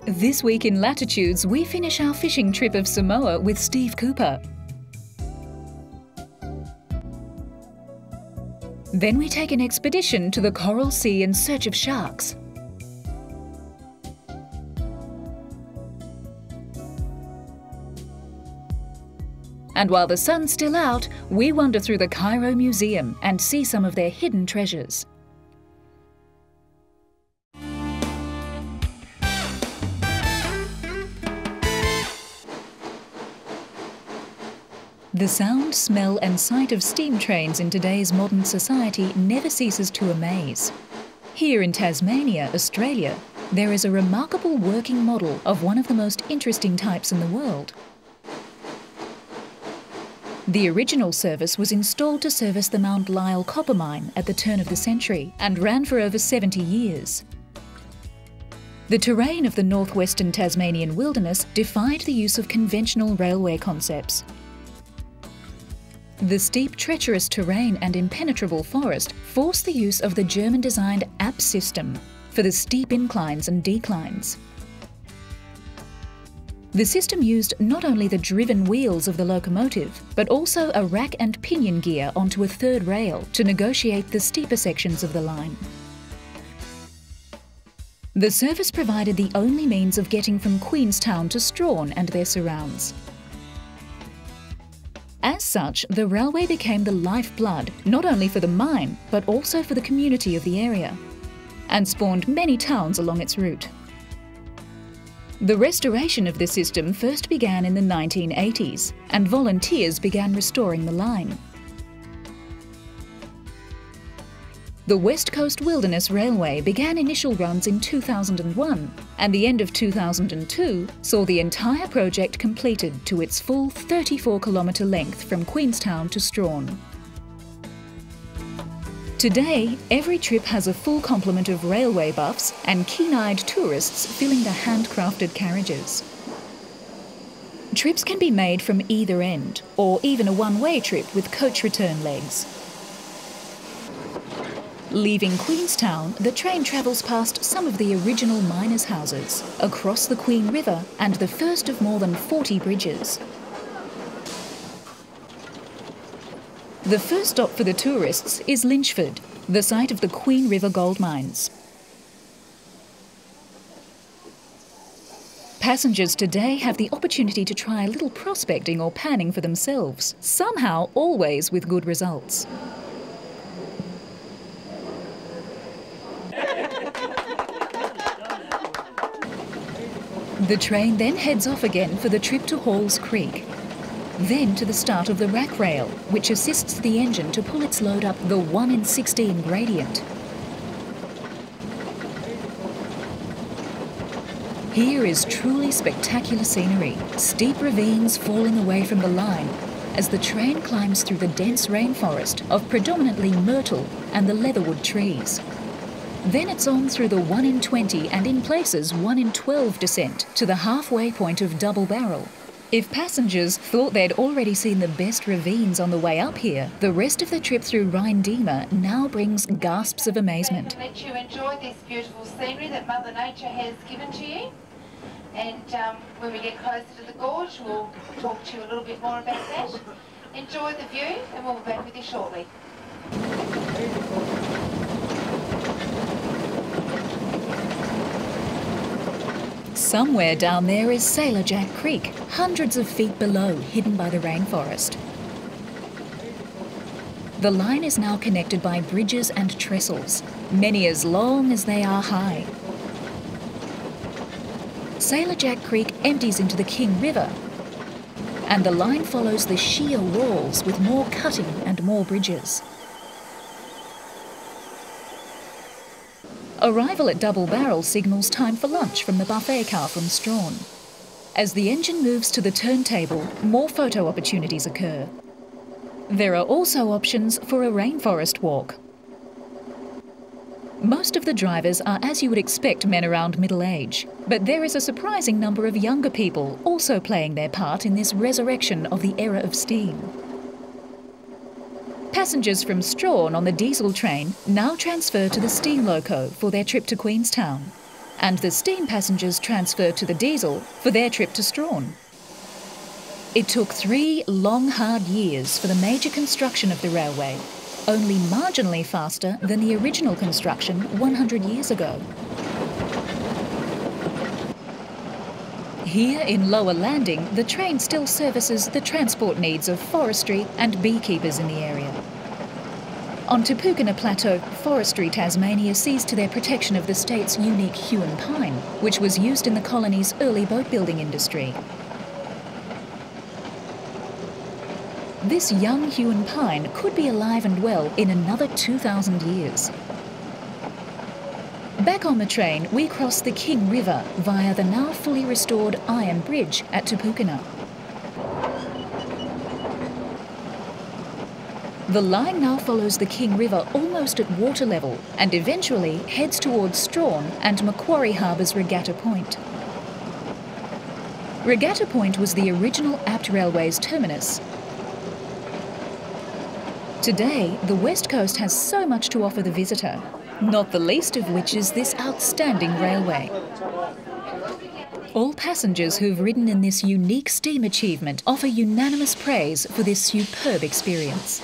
This week in Latitudes, we finish our fishing trip of Samoa with Steve Cooper. Then we take an expedition to the Coral Sea in search of sharks. And while the sun's still out, we wander through the Cairo Museum and see some of their hidden treasures. The sound, smell and sight of steam trains in today's modern society never ceases to amaze. Here in Tasmania, Australia, there is a remarkable working model of one of the most interesting types in the world. The original service was installed to service the Mount Lyell copper mine at the turn of the century and ran for over 70 years. The terrain of the northwestern Tasmanian wilderness defied the use of conventional railway concepts. The steep, treacherous terrain and impenetrable forest forced the use of the German-designed AP system for the steep inclines and declines. The system used not only the driven wheels of the locomotive, but also a rack and pinion gear onto a third rail to negotiate the steeper sections of the line. The service provided the only means of getting from Queenstown to Strahan and their surrounds. As such, the railway became the lifeblood not only for the mine, but also for the community of the area, and spawned many towns along its route. The restoration of the system first began in the 1980s, and volunteers began restoring the line. The West Coast Wilderness Railway began initial runs in 2001, and the end of 2002 saw the entire project completed to its full 34-kilometre length from Queenstown to Strahan. Today, every trip has a full complement of railway buffs and keen-eyed tourists filling the handcrafted carriages. Trips can be made from either end, or even a one-way trip with coach return legs. Leaving Queenstown, the train travels past some of the original miners' houses, across the Queen River and the first of more than 40 bridges. The first stop for the tourists is Lynchford, the site of the Queen River gold mines. Passengers today have the opportunity to try a little prospecting or panning for themselves, somehow always with good results. The train then heads off again for the trip to Halls Creek, then to the start of the rack rail, which assists the engine to pull its load up the 1 in 16 gradient. Here is truly spectacular scenery, steep ravines falling away from the line as the train climbs through the dense rainforest of predominantly myrtle and the leatherwood trees. Then it's on through the 1 in 20 and in places 1 in 12 descent to the halfway point of Double Barrel. If passengers thought they'd already seen the best ravines on the way up here, the rest of the trip through Rhine-Diemer now brings gasps of amazement. Let you enjoy this beautiful scenery that Mother Nature has given to you. And when we get closer to the gorge, we'll talk to you a little bit more about that. Enjoy the view and we'll be back with you shortly. Somewhere down there is Sailor Jack Creek, hundreds of feet below, hidden by the rainforest. The line is now connected by bridges and trestles, many as long as they are high. Sailor Jack Creek empties into the King River, and the line follows the sheer walls with more cutting and more bridges. Arrival at Double Barrel signals time for lunch from the buffet car from Strahan. As the engine moves to the turntable, more photo opportunities occur. There are also options for a rainforest walk. Most of the drivers are, as you would expect, men around middle age, but there is a surprising number of younger people also playing their part in this resurrection of the era of steam. Passengers from Strahan on the diesel train now transfer to the steam loco for their trip to Queenstown. and the steam passengers transferred to the diesel for their trip to Strahan. It took 3 long, hard years for the major construction of the railway, only marginally faster than the original construction 100 years ago. Here in Lower Landing, the train still services the transport needs of forestry and beekeepers in the area. On Tupukina Plateau, Forestry Tasmania sees to their protection of the state's unique hewn pine, which was used in the colony's early boat-building industry. This young hewn pine could be alive and well in another 2,000 years. Back on the train, we cross the King River via the now fully restored Iron Bridge at Tupukina. The line now follows the King River almost at water level and eventually heads towards Strahan and Macquarie Harbour's Regatta Point. Regatta Point was the original Apt Railway's terminus. Today, the West Coast has so much to offer the visitor, not the least of which is this outstanding railway. All passengers who've ridden in this unique steam achievement offer unanimous praise for this superb experience.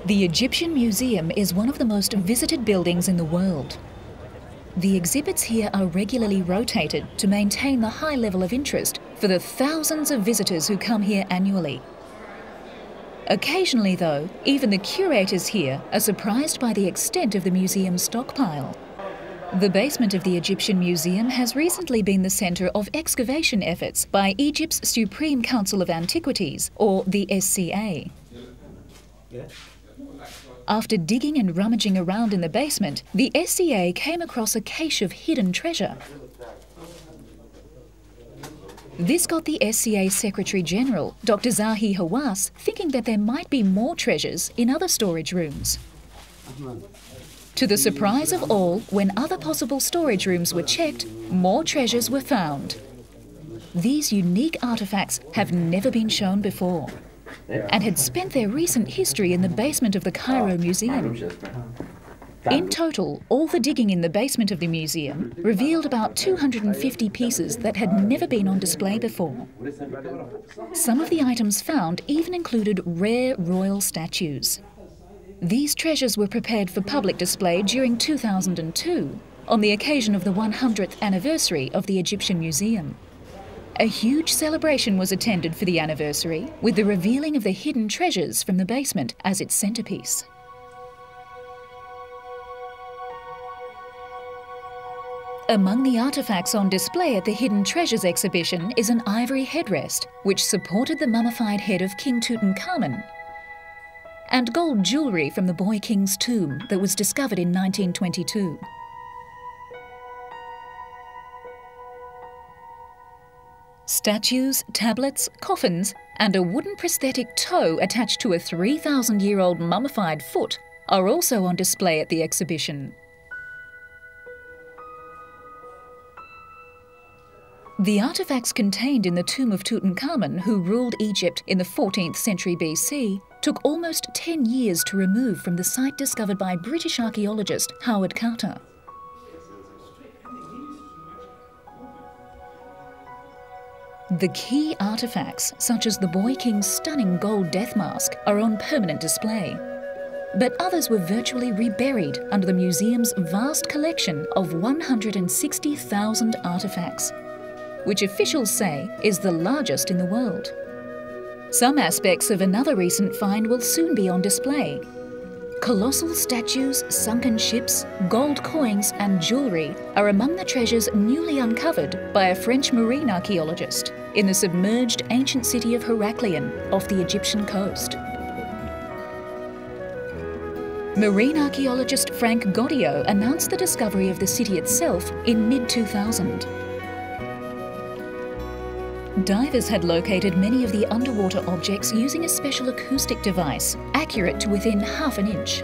The Egyptian Museum is one of the most visited buildings in the world. The exhibits here are regularly rotated to maintain the high level of interest for the thousands of visitors who come here annually. Occasionally, though, even the curators here are surprised by the extent of the museum's stockpile. The basement of the Egyptian Museum has recently been the centre of excavation efforts by Egypt's Supreme Council of Antiquities, or the SCA. After digging and rummaging around in the basement, the SCA came across a cache of hidden treasure. This got the SCA Secretary-General, Dr. Zahi Hawass, thinking that there might be more treasures in other storage rooms. To the surprise of all, when other possible storage rooms were checked, more treasures were found. These unique artefacts have never been shown before, and had spent their recent history in the basement of the Cairo Museum. In total, all the digging in the basement of the museum revealed about 250 pieces that had never been on display before. Some of the items found even included rare royal statues. These treasures were prepared for public display during 2002, on the occasion of the 100th anniversary of the Egyptian Museum. A huge celebration was attended for the anniversary, with the revealing of the hidden treasures from the basement as its centrepiece. Among the artefacts on display at the Hidden Treasures exhibition is an ivory headrest, which supported the mummified head of King Tutankhamun, and gold jewellery from the boy king's tomb that was discovered in 1922. Statues, tablets, coffins, and a wooden prosthetic toe attached to a 3,000-year-old mummified foot are also on display at the exhibition. The artefacts contained in the tomb of Tutankhamun, who ruled Egypt in the 14th century BC, took almost 10 years to remove from the site discovered by British archaeologist Howard Carter. The key artefacts, such as the boy king's stunning gold death mask, are on permanent display. But others were virtually reburied under the museum's vast collection of 160,000 artefacts, which officials say is the largest in the world. Some aspects of another recent find will soon be on display. Colossal statues, sunken ships, gold coins and jewellery are among the treasures newly uncovered by a French marine archaeologist in the submerged ancient city of Heraklion off the Egyptian coast. Marine archaeologist Frank Goddio announced the discovery of the city itself in mid-2000. Divers had located many of the underwater objects using a special acoustic device, accurate to within half an inch.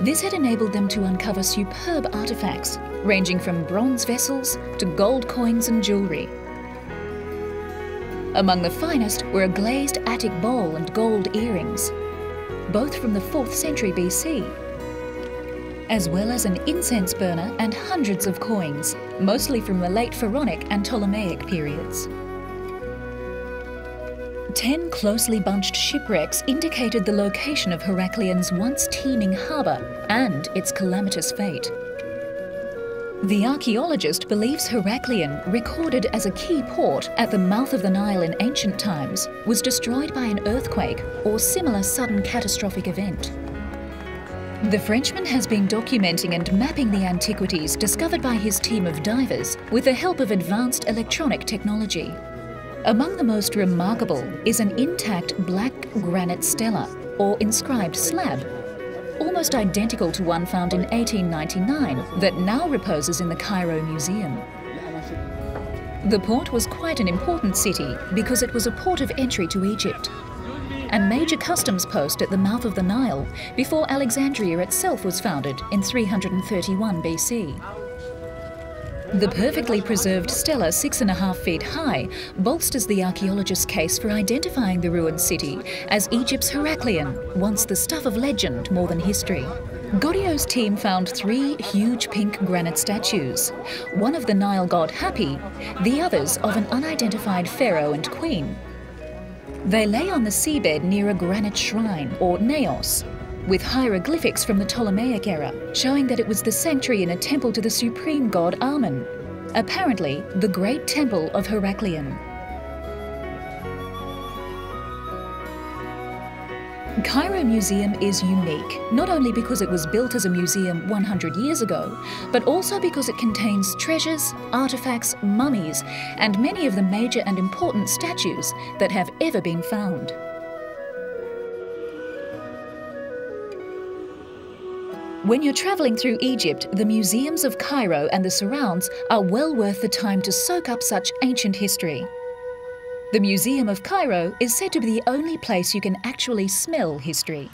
This had enabled them to uncover superb artefacts, ranging from bronze vessels to gold coins and jewellery. Among the finest were a glazed attic bowl and gold earrings, both from the 4th century BC, as well as an incense burner and hundreds of coins, mostly from the late Pharaonic and Ptolemaic periods. 10 closely bunched shipwrecks indicated the location of Heracleon's once teeming harbour and its calamitous fate. The archaeologist believes Heracleon, recorded as a key port at the mouth of the Nile in ancient times, was destroyed by an earthquake or similar sudden catastrophic event. The Frenchman has been documenting and mapping the antiquities discovered by his team of divers with the help of advanced electronic technology. Among the most remarkable is an intact black granite stela, or inscribed slab, almost identical to one found in 1899 that now reposes in the Cairo Museum. The port was quite an important city because it was a port of entry to Egypt and major customs post at the mouth of the Nile before Alexandria itself was founded in 331 BC. The perfectly preserved stela, 6.5 feet high, bolsters the archaeologist's case for identifying the ruined city as Egypt's Heracleon, once the stuff of legend more than history. Godio's team found 3 huge pink granite statues, one of the Nile god Hapi, the others of an unidentified pharaoh and queen. They lay on the seabed near a granite shrine, or naos, with hieroglyphics from the Ptolemaic era, showing that it was the sanctuary in a temple to the supreme god Amun, apparently the great temple of Heracleon. Cairo Museum is unique, not only because it was built as a museum 100 years ago, but also because it contains treasures, artifacts, mummies, and many of the major and important statues that have ever been found. When you're travelling through Egypt, the museums of Cairo and the surrounds are well worth the time to soak up such ancient history. The Museum of Cairo is said to be the only place you can actually smell history.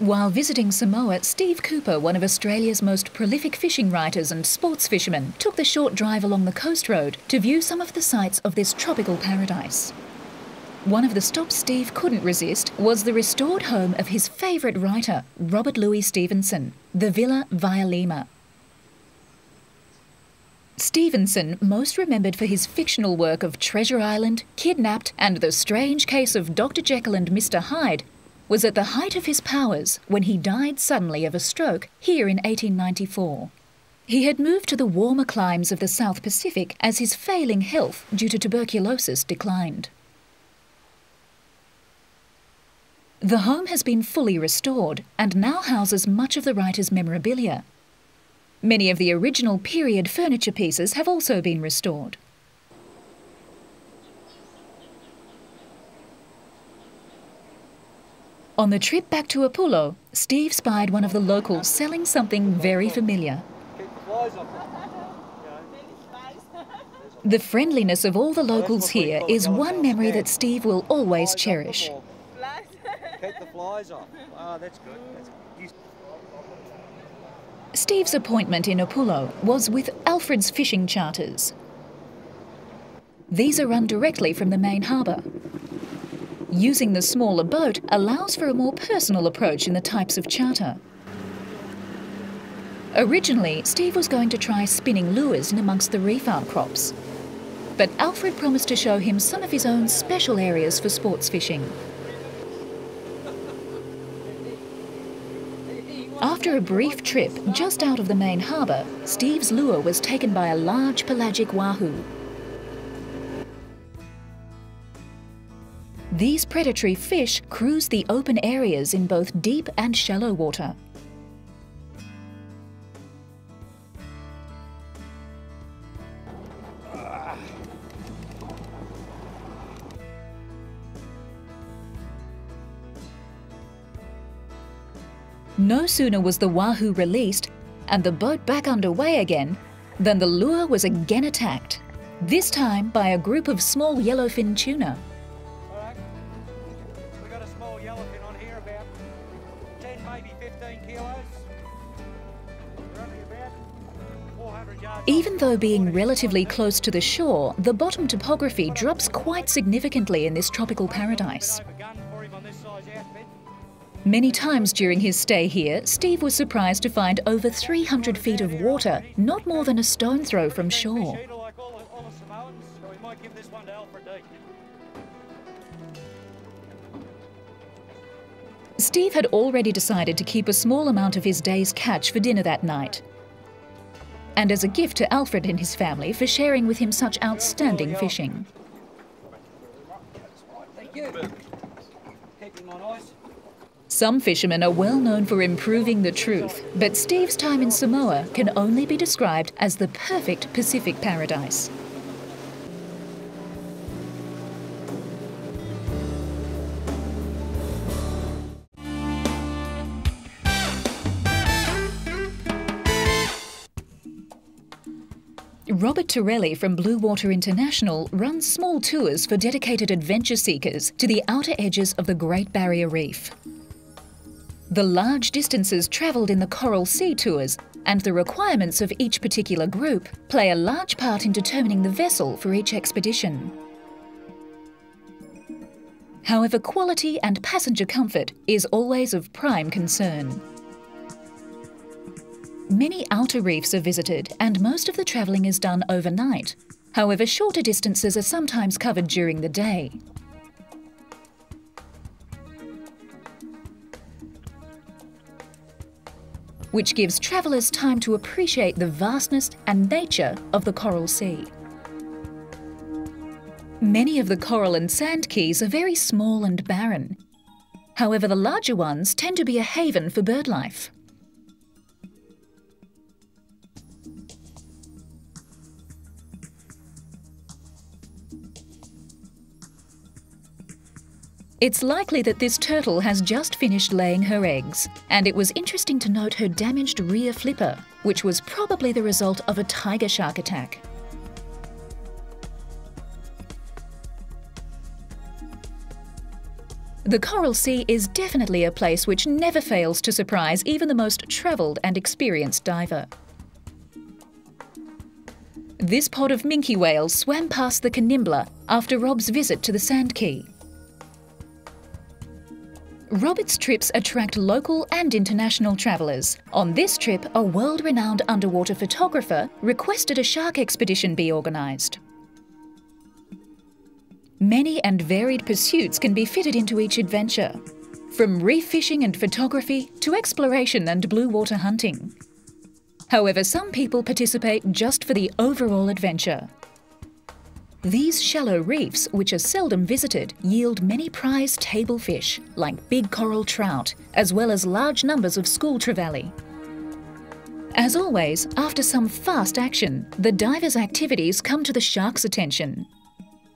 While visiting Samoa, Steve Cooper, one of Australia's most prolific fishing writers and sports fishermen, took the short drive along the coast road to view some of the sights of this tropical paradise. One of the stops Steve couldn't resist was the restored home of his favourite writer, Robert Louis Stevenson, the Villa Vialima. Stevenson, most remembered for his fictional work of Treasure Island, Kidnapped, and The Strange Case of Dr. Jekyll and Mr. Hyde, was at the height of his powers when he died suddenly of a stroke here in 1894. He had moved to the warmer climes of the South Pacific as his failing health due to tuberculosis declined. The home has been fully restored and now houses much of the writer's memorabilia. Many of the original period furniture pieces have also been restored. On the trip back to Apullo, Steve spied one of the locals selling something very familiar. The friendliness of all the locals here is one memory that Steve will always cherish. Keep the flies off. Oh, that's good. Steve's appointment in Apullo was with Alfred's Fishing Charters. These are run directly from the main harbour. Using the smaller boat allows for a more personal approach in the types of charter. Originally, Steve was going to try spinning lures in amongst the reef outcrops, but Alfred promised to show him some of his own special areas for sports fishing. After a brief trip just out of the main harbour, Steve's lure was taken by a large pelagic wahoo. These predatory fish cruise the open areas in both deep and shallow water. No sooner was the wahoo released and the boat back underway again than the lure was again attacked, this time by a group of small yellowfin tuna. Alright, we got a small yellowfin on here, about 10, maybe 15 kilos. Even though being relatively close to the shore, the bottom topography drops quite significantly in this tropical paradise. Many times during his stay here, Steve was surprised to find over 300 feet of water, not more than a stone throw from shore. Steve had already decided to keep a small amount of his day's catch for dinner that night, and as a gift to Alfred and his family for sharing with him such outstanding fishing. Thank you. Keeping my eyes. Some fishermen are well known for improving the truth, but Steve's time in Samoa can only be described as the perfect Pacific paradise. Robert Torelli from Blue Water International runs small tours for dedicated adventure seekers to the outer edges of the Great Barrier Reef. The large distances travelled in the Coral Sea tours and the requirements of each particular group play a large part in determining the vessel for each expedition. However, quality and passenger comfort is always of prime concern. Many outer reefs are visited and most of the travelling is done overnight. However, shorter distances are sometimes covered during the day. Which gives travellers time to appreciate the vastness and nature of the Coral Sea. Many of the coral and sand keys are very small and barren. However, the larger ones tend to be a haven for birdlife. It's likely that this turtle has just finished laying her eggs, and it was interesting to note her damaged rear flipper, which was probably the result of a tiger shark attack. The Coral Sea is definitely a place which never fails to surprise even the most travelled and experienced diver. This pod of minke whales swam past the Canimbla after Rob's visit to the Sand Key. Robert's trips attract local and international travellers. On this trip, a world-renowned underwater photographer requested a shark expedition be organised. Many and varied pursuits can be fitted into each adventure, from reef fishing and photography to exploration and blue water hunting. However, some people participate just for the overall adventure. These shallow reefs, which are seldom visited, yield many prized table fish, like big coral trout, as well as large numbers of school trevally. As always, after some fast action, the divers' activities come to the sharks' attention.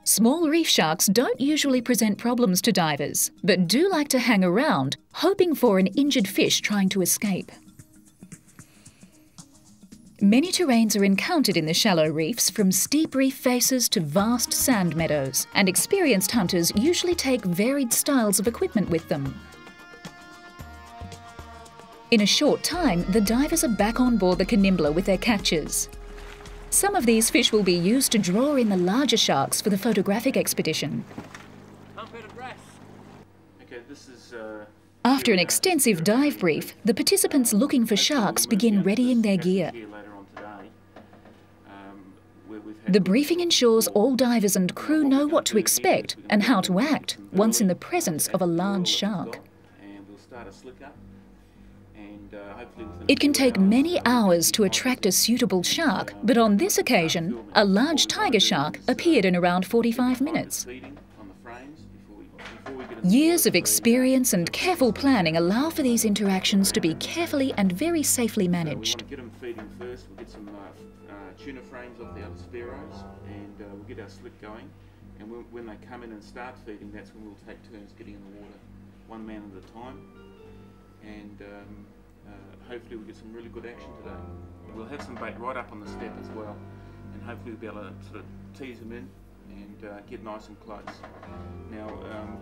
Small reef sharks don't usually present problems to divers, but do like to hang around, hoping for an injured fish trying to escape. Many terrains are encountered in the shallow reefs, from steep reef faces to vast sand meadows, and experienced hunters usually take varied styles of equipment with them. In a short time, the divers are back on board the Canimbla with their catches. Some of these fish will be used to draw in the larger sharks for the photographic expedition. After an extensive dive brief, the participants looking for sharks begin readying their gear. The briefing ensures all divers and crew know what to expect and how to act once in the presence of a large shark. It can take many hours to attract a suitable shark, but on this occasion, a large tiger shark appeared in around 45 minutes. Years of experience and careful planning allow for these interactions to be carefully and very safely managed. Tuna frames off the other sparrows, and we'll get our slick going, and when they come in and start feeding, that's when we'll take turns getting in the water, one man at a time, and hopefully we'll get some really good action today. We'll have some bait right up on the step as well, and hopefully we'll be able to sort of tease them in and get nice and close. Now,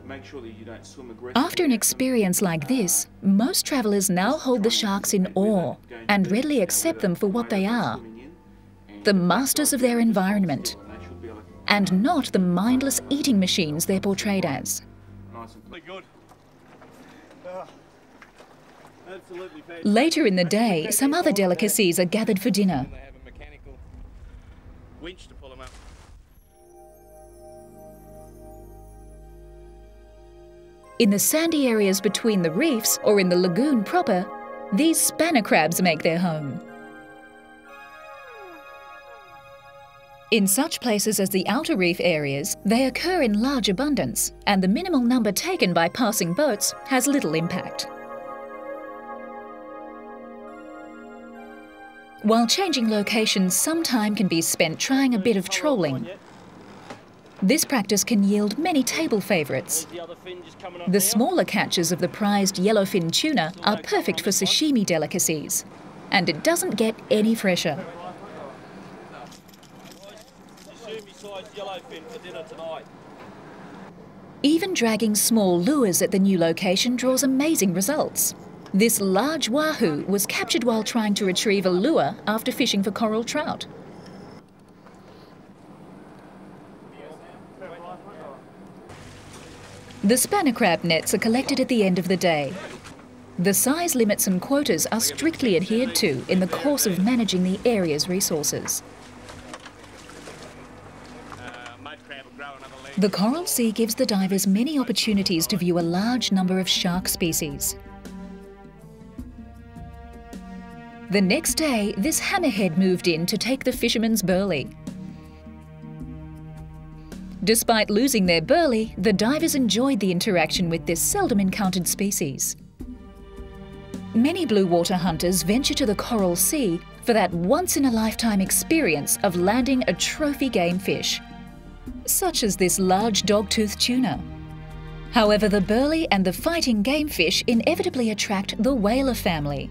make sure that you don't swim aggressively. After an experience like this, most travellers now hold the sharks in awe and readily accept them for what they are. the masters of their environment, and not the mindless eating machines they're portrayed as. Good. Absolutely fantastic. Later in the day, some other delicacies are gathered for dinner. They have a mechanical winch to pull them up. In the sandy areas between the reefs or in the lagoon proper, these spanner crabs make their home. In such places as the outer reef areas, they occur in large abundance, and the minimal number taken by passing boats has little impact. While changing locations, some time can be spent trying a bit of trolling. This practice can yield many table favourites. The smaller catches of the prized yellowfin tuna are perfect for sashimi delicacies, and it doesn't get any fresher. Even dragging small lures at the new location draws amazing results. This large wahoo was captured while trying to retrieve a lure after fishing for coral trout. The spanner crab nets are collected at the end of the day. The size limits and quotas are strictly adhered to in the course of managing the area's resources. The coral sea gives the divers many opportunities to view a large number of shark species. The next day, this hammerhead moved in to take the fisherman's burley. Despite losing their burley, the divers enjoyed the interaction with this seldom encountered species. Many blue water hunters venture to the coral sea for that once-in-a-lifetime experience of landing a trophy game fish, such as this large dog-toothed tuna. However, the burley and the fighting game fish inevitably attract the whaler family.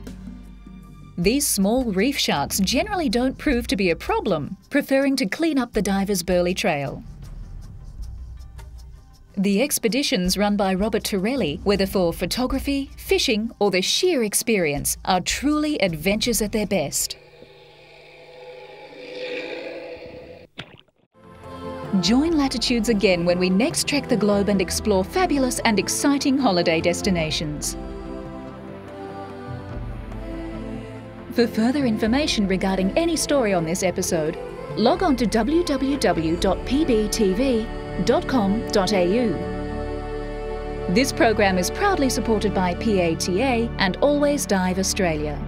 These small reef sharks generally don't prove to be a problem, preferring to clean up the diver's burley trail. The expeditions run by Robert Torelli, whether for photography, fishing, or the sheer experience, are truly adventures at their best. Join Latitudes again when we next trek the globe and explore fabulous and exciting holiday destinations. For further information regarding any story on this episode, log on to www.pbtv.com.au. This program is proudly supported by PATA and Always Dive Australia.